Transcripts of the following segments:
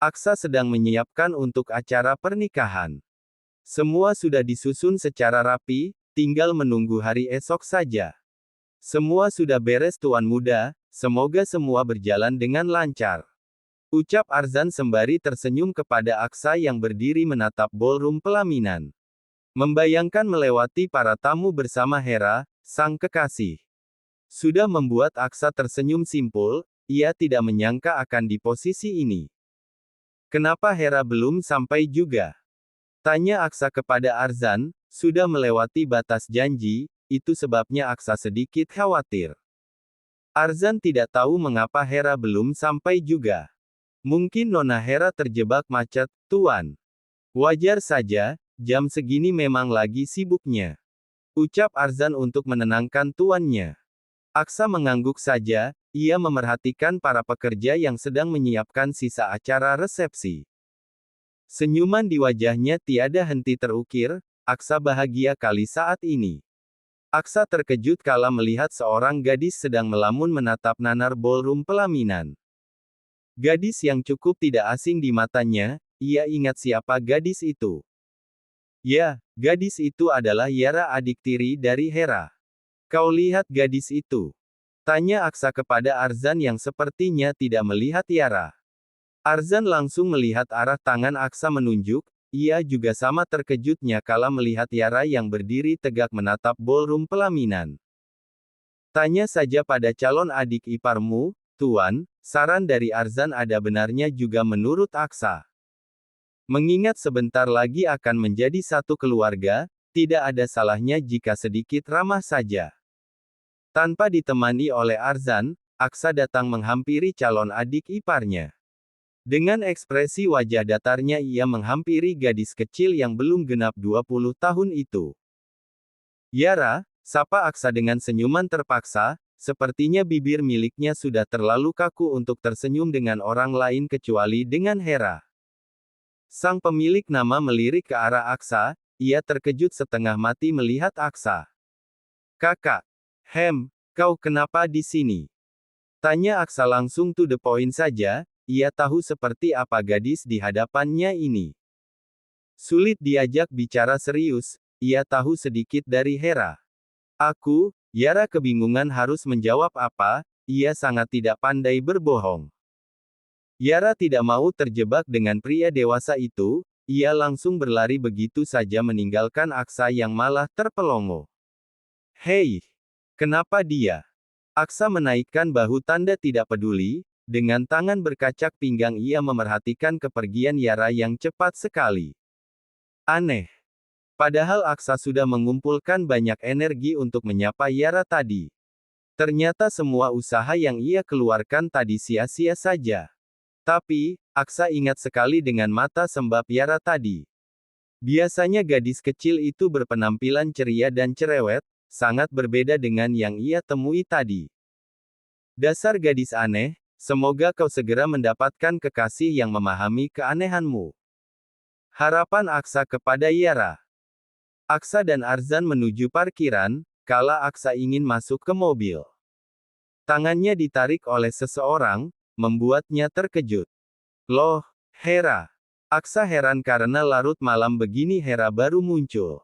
Aksa sedang menyiapkan untuk acara pernikahan. Semua sudah disusun secara rapi, tinggal menunggu hari esok saja. Semua sudah beres Tuan Muda, semoga semua berjalan dengan lancar. Ucap Arzan sembari tersenyum kepada Aksa yang berdiri menatap ballroom pelaminan. Membayangkan melewati para tamu bersama Hera, sang kekasih. Sudah membuat Aksa tersenyum simpul, ia tidak menyangka akan di posisi ini. Kenapa Hera belum sampai juga? Tanya Aksa kepada Arzan, sudah melewati batas janji, itu sebabnya Aksa sedikit khawatir. Arzan tidak tahu mengapa Hera belum sampai juga. Mungkin Nona Hera terjebak macet, Tuan. Wajar saja, jam segini memang lagi sibuknya. Ucap Arzan untuk menenangkan tuannya. Aksa mengangguk saja, ia memerhatikan para pekerja yang sedang menyiapkan sisa acara resepsi. Senyuman di wajahnya tiada henti terukir, Aksa bahagia kali saat ini. Aksa terkejut kala melihat seorang gadis sedang melamun menatap nanar ballroom pelaminan. Gadis yang cukup tidak asing di matanya, ia ingat siapa gadis itu. Ya, gadis itu adalah Yara adik tiri dari Hera. Kau lihat gadis itu? Tanya Aksa kepada Arzan yang sepertinya tidak melihat Yara. Arzan langsung melihat arah tangan Aksa menunjuk, ia juga sama terkejutnya kala melihat Yara yang berdiri tegak menatap ballroom pelaminan. Tanya saja pada calon adik iparmu, Tuan, saran dari Arzan ada benarnya juga menurut Aksa. Mengingat sebentar lagi akan menjadi satu keluarga, tidak ada salahnya jika sedikit ramah saja. Tanpa ditemani oleh Arzan, Aksa datang menghampiri calon adik iparnya. Dengan ekspresi wajah datarnya ia menghampiri gadis kecil yang belum genap 20 tahun itu. Yara, sapa Aksa dengan senyuman terpaksa, sepertinya bibir miliknya sudah terlalu kaku untuk tersenyum dengan orang lain kecuali dengan Hera. Sang pemilik nama melirik ke arah Aksa, ia terkejut setengah mati melihat Aksa. Kakak. Kau kenapa di sini? Tanya Aksa langsung to the point saja, ia tahu seperti apa gadis di hadapannya ini. Sulit diajak bicara serius, ia tahu sedikit dari Hera. Yara kebingungan harus menjawab apa, ia sangat tidak pandai berbohong. Yara tidak mau terjebak dengan pria dewasa itu, ia langsung berlari begitu saja meninggalkan Aksa yang malah terpelongo. Hei! Kenapa dia? Aksa menaikkan bahu tanda tidak peduli, dengan tangan berkacak pinggang ia memerhatikan kepergian Yara yang cepat sekali. Aneh. Padahal Aksa sudah mengumpulkan banyak energi untuk menyapa Yara tadi. Ternyata semua usaha yang ia keluarkan tadi sia-sia saja. Tapi, Aksa ingat sekali dengan mata sembab Yara tadi. Biasanya gadis kecil itu berpenampilan ceria dan cerewet, sangat berbeda dengan yang ia temui tadi. Dasar gadis aneh, semoga kau segera mendapatkan kekasih yang memahami keanehanmu. Harapan Aksa kepada Yara. Aksa dan Arzan menuju parkiran, kala Aksa ingin masuk ke mobil. Tangannya ditarik oleh seseorang, membuatnya terkejut. Loh, Hera. Aksa heran karena larut malam begini Hera baru muncul.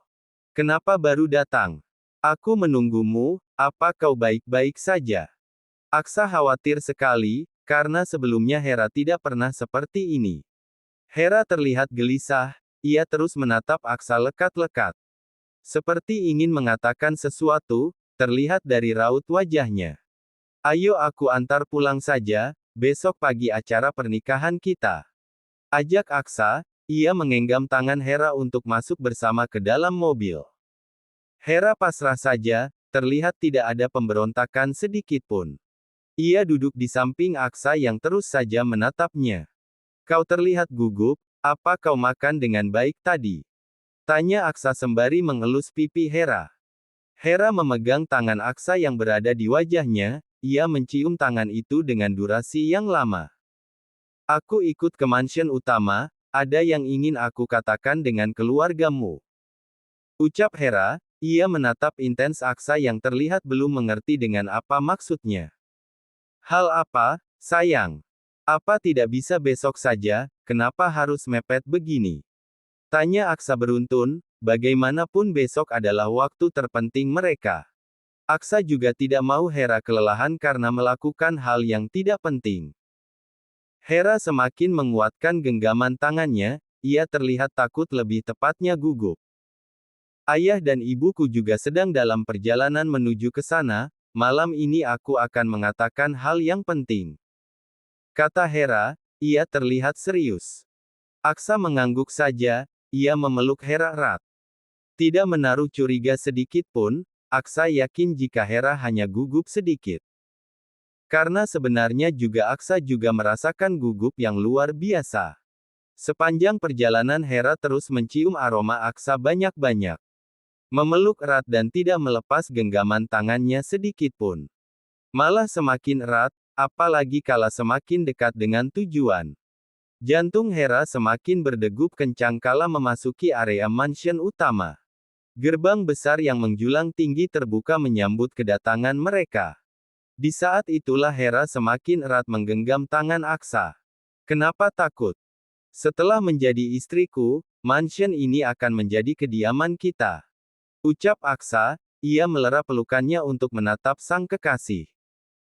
Kenapa baru datang? Aku menunggumu, apa kau baik-baik saja? Aksa khawatir sekali, karena sebelumnya Hera tidak pernah seperti ini. Hera terlihat gelisah, ia terus menatap Aksa lekat-lekat. Seperti ingin mengatakan sesuatu, terlihat dari raut wajahnya. Ayo aku antar pulang saja, besok pagi acara pernikahan kita. Ajak Aksa, ia menggenggam tangan Hera untuk masuk bersama ke dalam mobil. Hera pasrah saja, terlihat tidak ada pemberontakan sedikit pun. Ia duduk di samping Aksa yang terus saja menatapnya. Kau terlihat gugup, apa kau makan dengan baik tadi? Tanya Aksa sembari mengelus pipi Hera. Hera memegang tangan Aksa yang berada di wajahnya, ia mencium tangan itu dengan durasi yang lama. Aku ikut ke mansion utama, ada yang ingin aku katakan dengan keluargamu. Ucap Hera, ia menatap intens Aksa yang terlihat belum mengerti dengan apa maksudnya. Hal apa, sayang? Apa tidak bisa besok saja, kenapa harus mepet begini? Tanya Aksa beruntun, bagaimanapun besok adalah waktu terpenting mereka. Aksa juga tidak mau Hera kelelahan karena melakukan hal yang tidak penting. Hera semakin menguatkan genggaman tangannya, ia terlihat takut, lebih tepatnya gugup. Ayah dan ibuku juga sedang dalam perjalanan menuju ke sana, malam ini aku akan mengatakan hal yang penting. Kata Hera, ia terlihat serius. Aksa mengangguk saja, ia memeluk Hera erat. Tidak menaruh curiga sedikit pun, Aksa yakin jika Hera hanya gugup sedikit. Karena sebenarnya juga Aksa juga merasakan gugup yang luar biasa. Sepanjang perjalanan Hera terus mencium aroma Aksa banyak-banyak. Memeluk erat dan tidak melepas genggaman tangannya sedikit pun. Malah semakin erat, apalagi kala semakin dekat dengan tujuan. Jantung Hera semakin berdegup kencang kala memasuki area mansion utama. Gerbang besar yang menjulang tinggi terbuka menyambut kedatangan mereka. Di saat itulah Hera semakin erat menggenggam tangan Aksa. Kenapa takut? Setelah menjadi istriku, mansion ini akan menjadi kediaman kita. Ucap Aksa, ia melera pelukannya untuk menatap sang kekasih.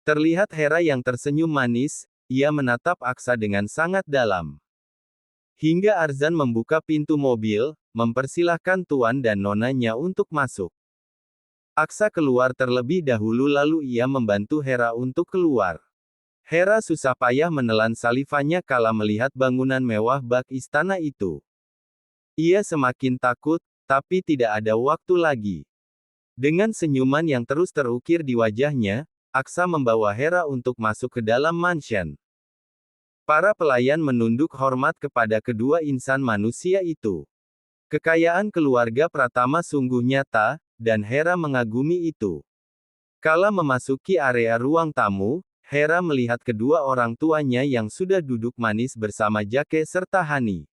Terlihat Hera yang tersenyum manis, ia menatap Aksa dengan sangat dalam. Hingga Arzan membuka pintu mobil, mempersilahkan tuan dan nonanya untuk masuk. Aksa keluar terlebih dahulu lalu ia membantu Hera untuk keluar. Hera susah payah menelan salivanya kala melihat bangunan mewah bak istana itu. Ia semakin takut, tapi tidak ada waktu lagi. Dengan senyuman yang terus terukir di wajahnya, Aksa membawa Hera untuk masuk ke dalam mansion. Para pelayan menunduk hormat kepada kedua insan manusia itu. Kekayaan keluarga Pratama sungguh nyata, dan Hera mengagumi itu. Kala memasuki area ruang tamu, Hera melihat kedua orang tuanya yang sudah duduk manis bersama Jake serta Hani.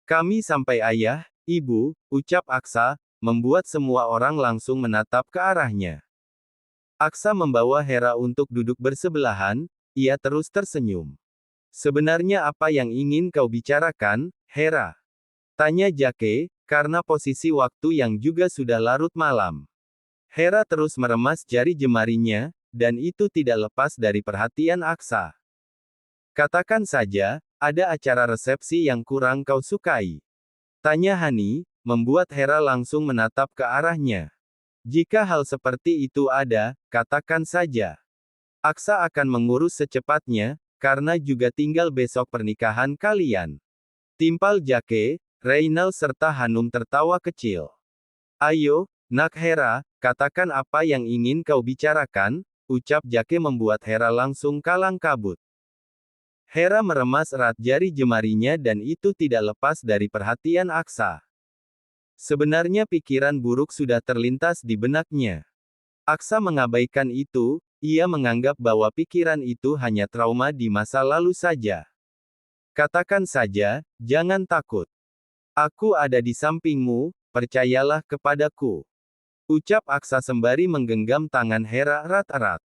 Kami sampai ayah, ibu, ucap Aksa, membuat semua orang langsung menatap ke arahnya. Aksa membawa Hera untuk duduk bersebelahan, ia terus tersenyum. Sebenarnya apa yang ingin kau bicarakan, Hera? Tanya Jake, karena posisi waktu yang juga sudah larut malam. Hera terus meremas jari jemarinya, dan itu tidak lepas dari perhatian Aksa. Katakan saja, ada acara resepsi yang kurang kau sukai. Tanya Hani, membuat Hera langsung menatap ke arahnya. Jika hal seperti itu ada, katakan saja. Aksa akan mengurus secepatnya, karena juga tinggal besok pernikahan kalian. Timpal Jake, Reynal serta Hanum tertawa kecil. Ayo, nak Hera, katakan apa yang ingin kau bicarakan, ucap Jake membuat Hera langsung kalang kabut. Hera meremas erat jari jemarinya dan itu tidak lepas dari perhatian Aksa. Sebenarnya pikiran buruk sudah terlintas di benaknya. Aksa mengabaikan itu, ia menganggap bahwa pikiran itu hanya trauma di masa lalu saja. Katakan saja, jangan takut. Aku ada di sampingmu, percayalah kepadaku. Ucap Aksa sembari menggenggam tangan Hera erat-erat.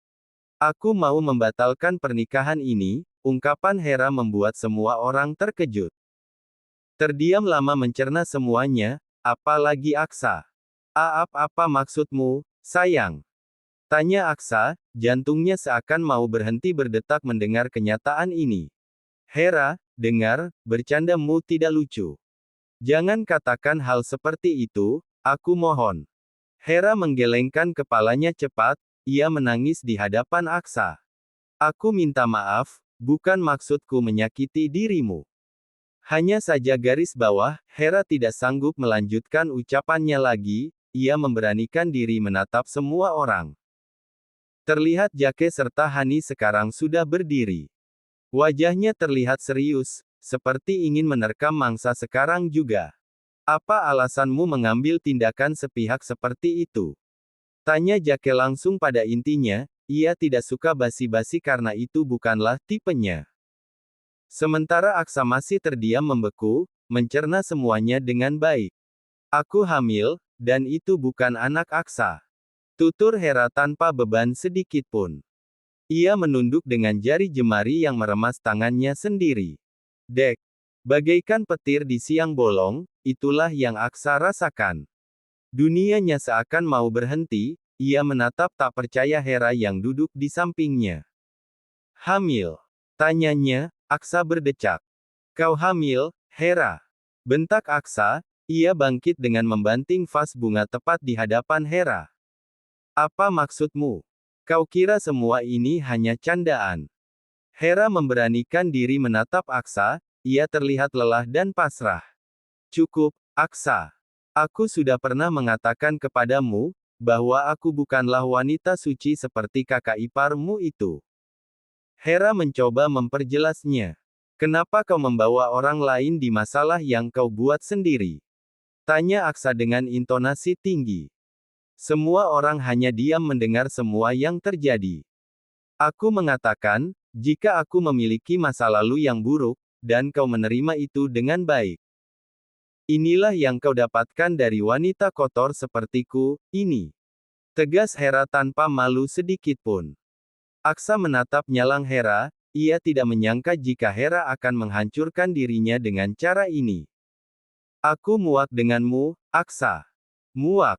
Aku mau membatalkan pernikahan ini, ungkapan Hera membuat semua orang terkejut. Terdiam lama mencerna semuanya, apalagi Aksa. Apa maksudmu, sayang? Tanya Aksa, jantungnya seakan mau berhenti berdetak mendengar kenyataan ini. Hera, dengar, bercandamu tidak lucu. Jangan katakan hal seperti itu, aku mohon. Hera menggelengkan kepalanya cepat, ia menangis di hadapan Aksa. Aku minta maaf, bukan maksudku menyakiti dirimu. Hanya saja garis bawah, Hera tidak sanggup melanjutkan ucapannya lagi, ia memberanikan diri menatap semua orang. Terlihat Jake serta Hani sekarang sudah berdiri. Wajahnya terlihat serius, seperti ingin menerkam mangsa sekarang juga. Apa alasanmu mengambil tindakan sepihak seperti itu? Tanya Jake langsung pada intinya, ia tidak suka basi-basi karena itu bukanlah tipenya. Sementara Aksa masih terdiam membeku, mencerna semuanya dengan baik. Aku hamil, dan itu bukan anak Aksa. Tutur Hera tanpa beban sedikit pun. Ia menunduk dengan jari jemari yang meremas tangannya sendiri. Dek, Bagaikan petir di siang bolong, itulah yang Aksa rasakan. Dunianya seakan mau berhenti, ia menatap tak percaya Hera yang duduk di sampingnya. Hamil? Tanyanya, Aksa berdecak. Kau hamil, Hera? Bentak Aksa, ia bangkit dengan membanting vas bunga tepat di hadapan Hera. Apa maksudmu? Kau kira semua ini hanya candaan? Hera memberanikan diri menatap Aksa, ia terlihat lelah dan pasrah. Cukup, Aksa. Aku sudah pernah mengatakan kepadamu, bahwa aku bukanlah wanita suci seperti kakak iparmu itu. Hera mencoba memperjelasnya. Kenapa kau membawa orang lain di masalah yang kau buat sendiri? Tanya Aksa dengan intonasi tinggi. Semua orang hanya diam mendengar semua yang terjadi. Aku mengatakan, jika aku memiliki masa lalu yang buruk, dan kau menerima itu dengan baik. Inilah yang kau dapatkan dari wanita kotor sepertiku, ini. Tegas Hera tanpa malu sedikitpun. Aksa menatap nyalang Hera, ia tidak menyangka jika Hera akan menghancurkan dirinya dengan cara ini. Aku muak denganmu, Aksa. Muak.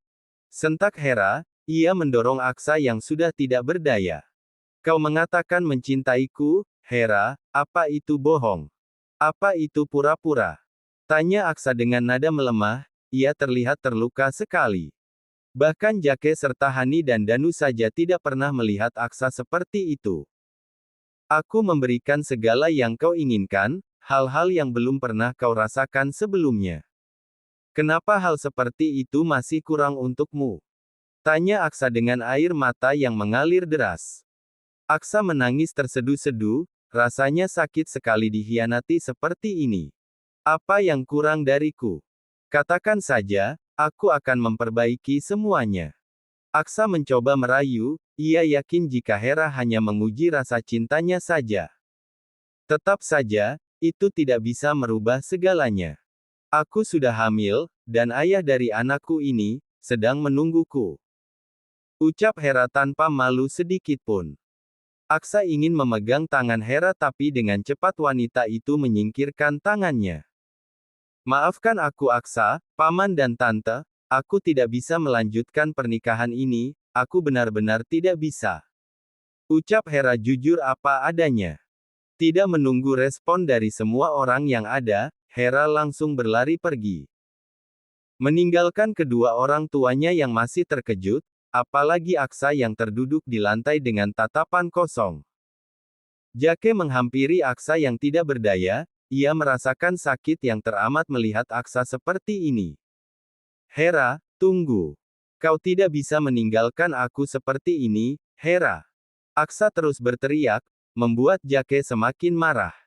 Sentak Hera, ia mendorong Aksa yang sudah tidak berdaya. Kau mengatakan mencintaiku, Hera, apa itu bohong? Apa itu pura-pura? Tanya Aksa dengan nada melemah, ia terlihat terluka sekali. Bahkan Jake serta Hani dan Danu saja tidak pernah melihat Aksa seperti itu. Aku memberikan segala yang kau inginkan, hal-hal yang belum pernah kau rasakan sebelumnya. Kenapa hal seperti itu masih kurang untukmu? Tanya Aksa dengan air mata yang mengalir deras. Aksa menangis terseduh-seduh, rasanya sakit sekali dikhianati seperti ini. Apa yang kurang dariku? Katakan saja, aku akan memperbaiki semuanya. Aksa mencoba merayu, ia yakin jika Hera hanya menguji rasa cintanya saja. Tetap saja, itu tidak bisa merubah segalanya. Aku sudah hamil, dan ayah dari anakku ini, sedang menungguku. Ucap Hera tanpa malu sedikitpun. Aksa ingin memegang tangan Hera tapi dengan cepat wanita itu menyingkirkan tangannya. Maafkan aku Aksa, paman dan tante, aku tidak bisa melanjutkan pernikahan ini, aku benar-benar tidak bisa. Ucap Hera jujur apa adanya. Tidak menunggu respon dari semua orang yang ada, Hera langsung berlari pergi. Meninggalkan kedua orang tuanya yang masih terkejut, apalagi Aksa yang terduduk di lantai dengan tatapan kosong. Jake menghampiri Aksa yang tidak berdaya, ia merasakan sakit yang teramat melihat Aksa seperti ini. Hera, tunggu. Kau tidak bisa meninggalkan aku seperti ini, Hera. Aksa terus berteriak, membuat Jake semakin marah.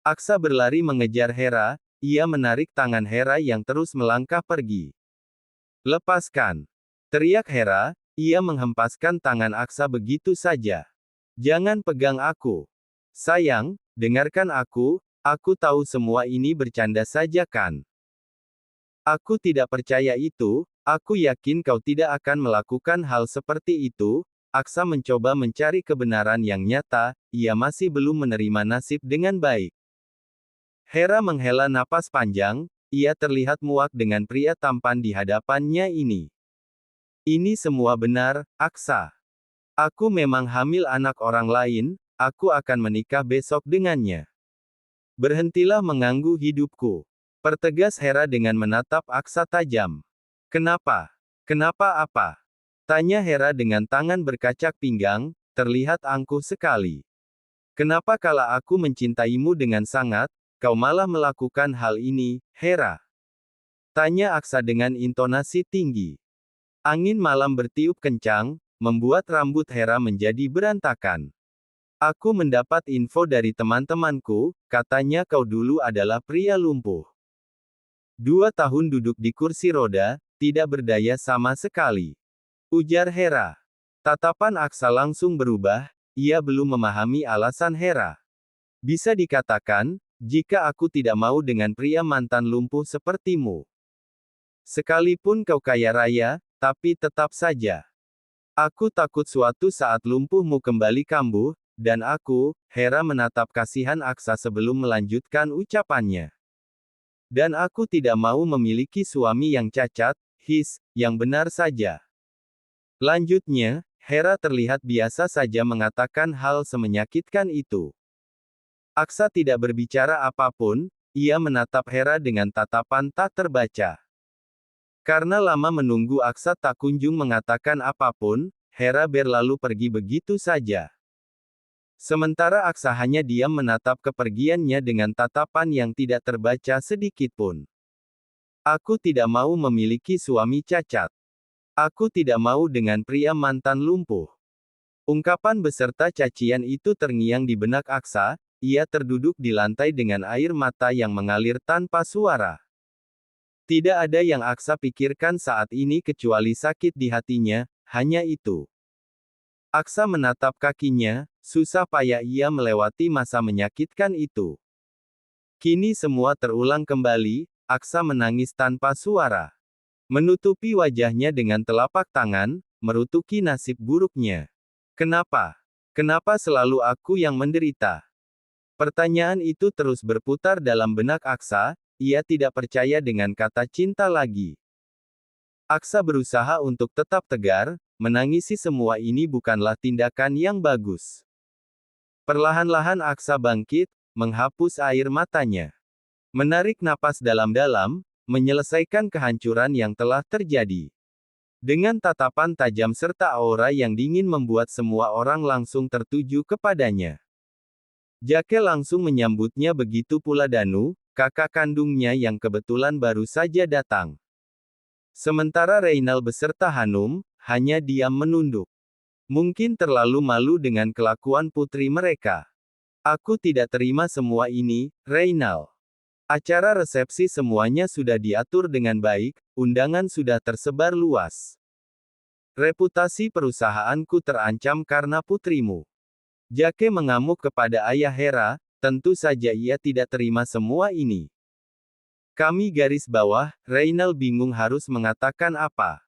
Aksa berlari mengejar Hera, ia menarik tangan Hera yang terus melangkah pergi. Lepaskan. Teriak Hera, ia menghempaskan tangan Aksa begitu saja. Jangan pegang aku. Sayang, dengarkan aku tahu semua ini bercanda saja kan? Aku tidak percaya itu, aku yakin kau tidak akan melakukan hal seperti itu. Aksa mencoba mencari kebenaran yang nyata, ia masih belum menerima nasib dengan baik. Hera menghela napas panjang, ia terlihat muak dengan pria tampan di hadapannya ini. Ini semua benar, Aksa. Aku memang hamil anak orang lain, aku akan menikah besok dengannya. Berhentilah mengganggu hidupku. Pertegas Hera dengan menatap Aksa tajam. Kenapa? Kenapa apa? Tanya Hera dengan tangan berkacak pinggang, terlihat angkuh sekali. Kenapa kala aku mencintaimu dengan sangat, kau malah melakukan hal ini, Hera? Tanya Aksa dengan intonasi tinggi. Angin malam bertiup kencang, membuat rambut Hera menjadi berantakan. Aku mendapat info dari teman-temanku, katanya kau dulu adalah pria lumpuh. 2 tahun duduk di kursi roda, tidak berdaya sama sekali. Ujar Hera. Tatapan Aksa langsung berubah, ia belum memahami alasan Hera. Bisa dikatakan, jika aku tidak mau dengan pria mantan lumpuh sepertimu. Sekalipun kau kaya raya, tapi tetap saja. Aku takut suatu saat lumpuhmu kembali kambuh, Dan aku, Hera menatap kasihan Aksa sebelum melanjutkan ucapannya. Dan aku tidak mau memiliki suami yang cacat, yang benar saja. Lanjutnya, Hera terlihat biasa saja mengatakan hal semenyakitkan itu. Aksa tidak berbicara apapun, ia menatap Hera dengan tatapan tak terbaca. Karena lama menunggu Aksa tak kunjung mengatakan apapun, Hera berlalu pergi begitu saja. Sementara Aksa hanya diam menatap kepergiannya dengan tatapan yang tidak terbaca sedikitpun. Aku tidak mau memiliki suami cacat. Aku tidak mau dengan pria mantan lumpuh. Ungkapan beserta cacian itu terngiang di benak Aksa, ia terduduk di lantai dengan air mata yang mengalir tanpa suara. Tidak ada yang Aksa pikirkan saat ini kecuali sakit di hatinya, hanya itu. Aksa menatap kakinya, susah payah ia melewati masa menyakitkan itu. Kini semua terulang kembali, Aksa menangis tanpa suara. Menutupi wajahnya dengan telapak tangan, merutuki nasib buruknya. Kenapa? Kenapa selalu aku yang menderita? Pertanyaan itu terus berputar dalam benak Aksa, ia tidak percaya dengan kata cinta lagi. Aksa berusaha untuk tetap tegar, menangisi semua ini bukanlah tindakan yang bagus. Perlahan-lahan Aksa bangkit, menghapus air matanya. Menarik napas dalam-dalam, menyelesaikan kehancuran yang telah terjadi. Dengan tatapan tajam serta aura yang dingin membuat semua orang langsung tertuju kepadanya. Jake langsung menyambutnya, begitu pula Danu, kakak kandungnya yang kebetulan baru saja datang. Sementara Reynal beserta Hanum, hanya diam menunduk. Mungkin terlalu malu dengan kelakuan putri mereka. Aku tidak terima semua ini, Reynal. Acara resepsi semuanya sudah diatur dengan baik, undangan sudah tersebar luas. Reputasi perusahaanku terancam karena putrimu. Jake mengamuk kepada ayah Hera, tentu saja ia tidak terima semua ini. Kami garis bawah, Reynal bingung harus mengatakan apa.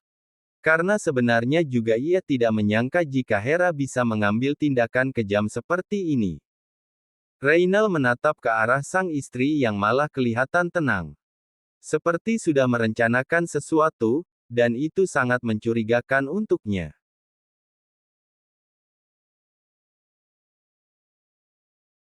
Karena sebenarnya juga ia tidak menyangka jika Hera bisa mengambil tindakan kejam seperti ini. Reynal menatap ke arah sang istri yang malah kelihatan tenang. Seperti sudah merencanakan sesuatu, dan itu sangat mencurigakan untuknya.